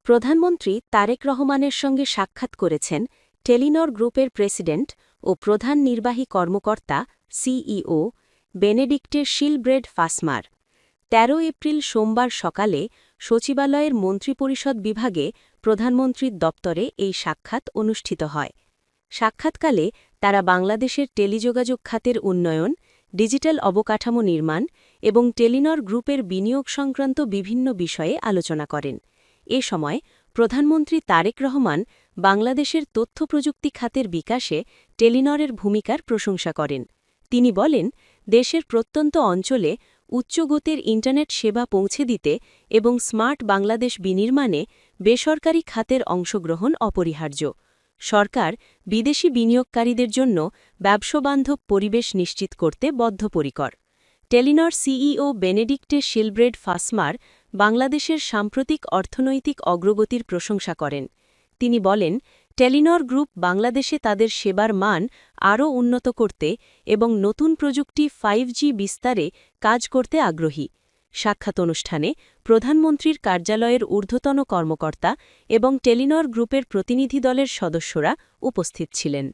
প্রধানমন্ত্রী তারেক রহমানের সঙ্গে সাক্ষাৎ করেছেন টেলিনর গ্রুপের প্রেসিডেন্ট ও প্রধান নির্বাহী কর্মকর্তা সিইও বেনেডিক্টে শিলব্রেড ফাসমার। ১৩ এপ্রিল সোমবার সকালে সচিবালয়ের মন্ত্রিপরিষদ বিভাগে প্রধানমন্ত্রীর দপ্তরে এই সাক্ষাৎ অনুষ্ঠিত হয়। সাক্ষাৎকালে তারা বাংলাদেশের টেলিযোগাযোগ খাতের উন্নয়ন, ডিজিটাল অবকাঠামো নির্মাণ এবং টেলিনর গ্রুপের বিনিয়োগ সংক্রান্ত বিভিন্ন বিষয়ে আলোচনা করেন। এ সময় প্রধানমন্ত্রী তারেক রহমান বাংলাদেশের তথ্য প্রযুক্তি খাতের বিকাশে টেলিনরের ভূমিকার প্রশংসা করেন। তিনি বলেন, দেশের প্রত্যন্ত অঞ্চলে উচ্চগতির ইন্টারনেট সেবা পৌঁছে দিতে এবং স্মার্ট বাংলাদেশ বিনির্মাণে বেসরকারি খাতের অংশগ্রহণ অপরিহার্য। সরকার বিদেশি বিনিয়োগকারীদের জন্য ব্যবসাবান্ধব পরিবেশ নিশ্চিত করতে বদ্ধপরিকর। টেলিনর সিইও বেনেডিক্টে শিলব্রেড ফাসমার বাংলাদেশের সাম্প্রতিক অর্থনৈতিক অগ্রগতির প্রশংসা করেন। তিনি বলেন, টেলিনর গ্রুপ বাংলাদেশে তাদের সেবার মান আরও উন্নত করতে এবং নতুন প্রযুক্তি 5G বিস্তারে কাজ করতে আগ্রহী। সাক্ষাৎ অনুষ্ঠানে প্রধানমন্ত্রীর কার্যালয়ের ঊর্ধ্বতন কর্মকর্তা এবং টেলিনর গ্রুপের প্রতিনিধি দলের সদস্যরা উপস্থিত ছিলেন।